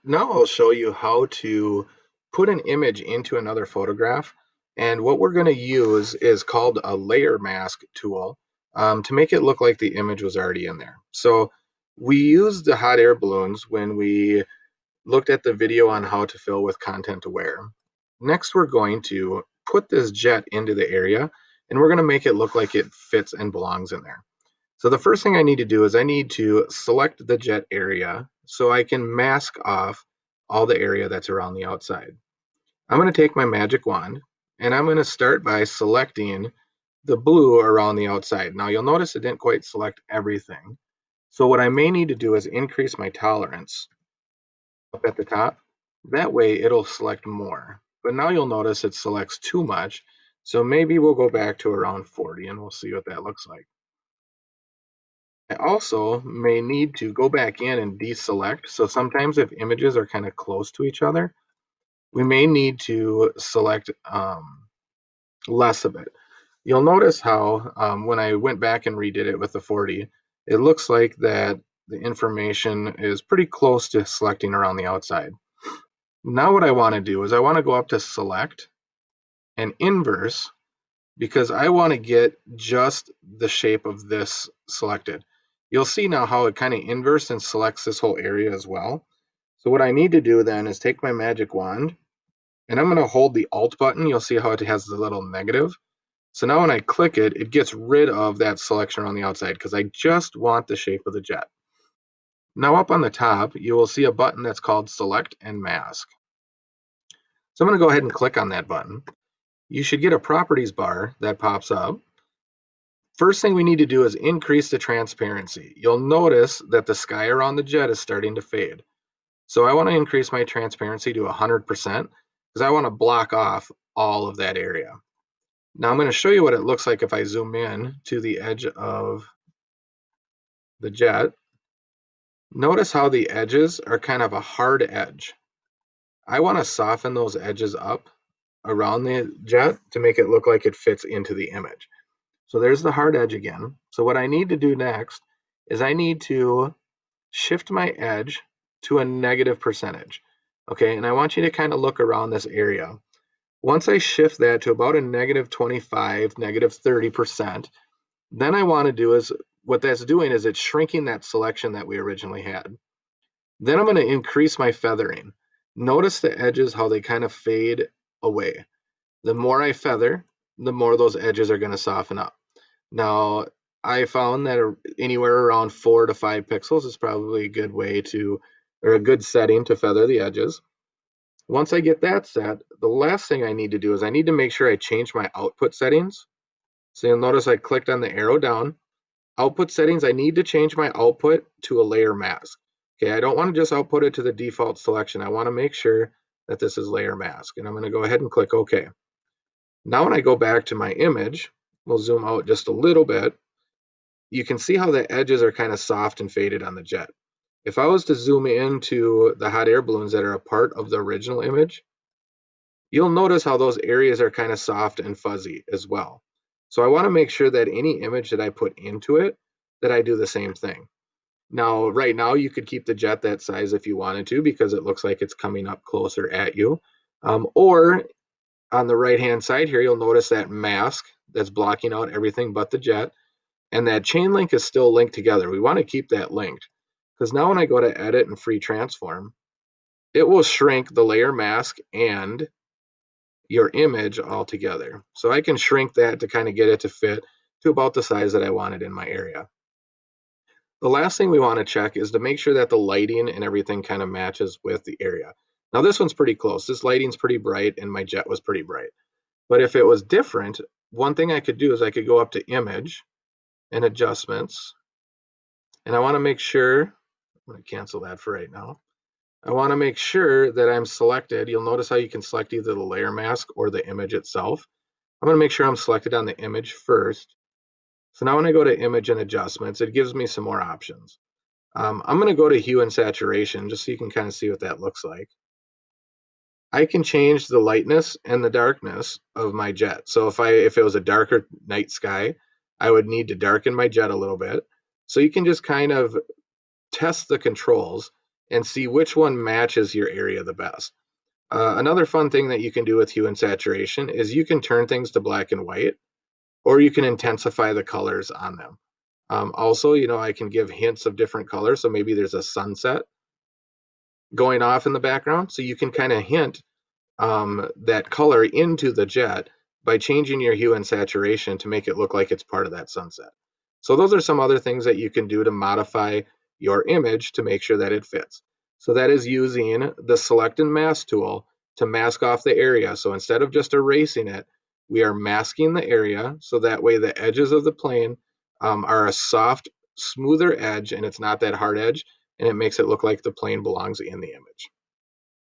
Now I'll show you how to put an image into another photograph. And what we're going to use is called a layer mask tool to make it look like the image was already in there. So we used the hot air balloons when we looked at the video on how to fill with content aware. Next, we're going to put this jet into the area and we're going to make it look like it fits and belongs in there. So the first thing I need to do is I need to select the jet area so I can mask off all the area that's around the outside. I'm going to take my magic wand and I'm going to start by selecting the blue around the outside. Now you'll notice it didn't quite select everything. So what I may need to do is increase my tolerance up at the top. That way it'll select more. But now you'll notice it selects too much. So maybe we'll go back to around 40 and we'll see what that looks like. I also may need to go back in and deselect. So sometimes if images are kind of close to each other, we may need to select less of it. You'll notice how when I went back and redid it with the 40, it looks like that the information is pretty close to selecting around the outside. Now what I want to do is I want to go up to select and inverse because I want to get just the shape of this selected. You'll see now how it kind of inverts and selects this whole area as well. So what I need to do then is take my magic wand and I'm going to hold the Alt button. You'll see how it has the little negative. So now when I click it, it gets rid of that selection on the outside because I just want the shape of the jet. Now up on the top, you will see a button that's called Select and Mask. So I'm going to go ahead and click on that button. You should get a properties bar that pops up. First thing we need to do is increase the transparency. You'll notice that the sky around the jet is starting to fade. So I want to increase my transparency to 100% because I want to block off all of that area. Now I'm going to show you what it looks like if I zoom in to the edge of the jet. Notice how the edges are kind of a hard edge. I want to soften those edges up around the jet to make it look like it fits into the image. So there's the hard edge again. So what I need to do next is I need to shift my edge to a negative percentage. Okay, and I want you to kind of look around this area. Once I shift that to about a negative 25, negative 30%, then I want to do is what that's doing is it's shrinking that selection that we originally had. Then I'm going to increase my feathering. Notice the edges, how they kind of fade away. The more I feather, the more those edges are going to soften up. Now, I found that anywhere around 4 to 5 pixels is probably a good way to, or a good setting to feather the edges. Once I get that set, the last thing I need to do is I need to make sure I change my output settings. So you'll notice I clicked on the arrow down. Output settings, I need to change my output to a layer mask. Okay, I don't want to just output it to the default selection. I want to make sure that this is layer mask. And I'm going to go ahead and click OK. Now when I go back to my image, we'll zoom out just a little bit. You can see how the edges are kind of soft and faded on the jet. If I was to zoom into the hot air balloons that are a part of the original image, you'll notice how those areas are kind of soft and fuzzy as well. So I want to make sure that any image that I put into it, that I do the same thing. Now, right now, you could keep the jet that size if you wanted to because it looks like it's coming up closer at you. Or on the right-hand side here, you'll notice that mask that's blocking out everything but the jet. And that chain link is still linked together. We want to keep that linked because now when I go to edit and free transform, it will shrink the layer mask and your image all together. So I can shrink that to kind of get it to fit to about the size that I wanted in my area. The last thing we want to check is to make sure that the lighting and everything kind of matches with the area. Now this one's pretty close. This lighting's pretty bright and my jet was pretty bright. But if it was different, one thing I could do is I could go up to image and adjustments. And I want to make sure, I'm going to cancel that for right now. I want to make sure that I'm selected. You'll notice how you can select either the layer mask or the image itself. I'm going to make sure I'm selected on the image first. So now when I go to image and adjustments, it gives me some more options. I'm going to go to hue and saturation just so you can kind of see what that looks like. I can change the lightness and the darkness of my jet. So if it was a darker night sky, I would need to darken my jet a little bit. So you can just kind of test the controls and see which one matches your area the best. Another fun thing that you can do with hue and saturation is you can turn things to black and white, or you can intensify the colors on them. Also, I can give hints of different colors. So maybe there's a sunset going off in the background. So you can kind of hint that color into the jet by changing your hue and saturation to make it look like it's part of that sunset. So those are some other things that you can do to modify your image to make sure that it fits. So that is using the select and mask tool to mask off the area. So instead of just erasing it, we are masking the area so that way the edges of the plane are a soft, smoother edge and it's not that hard edge, and it makes it look like the plane belongs in the image.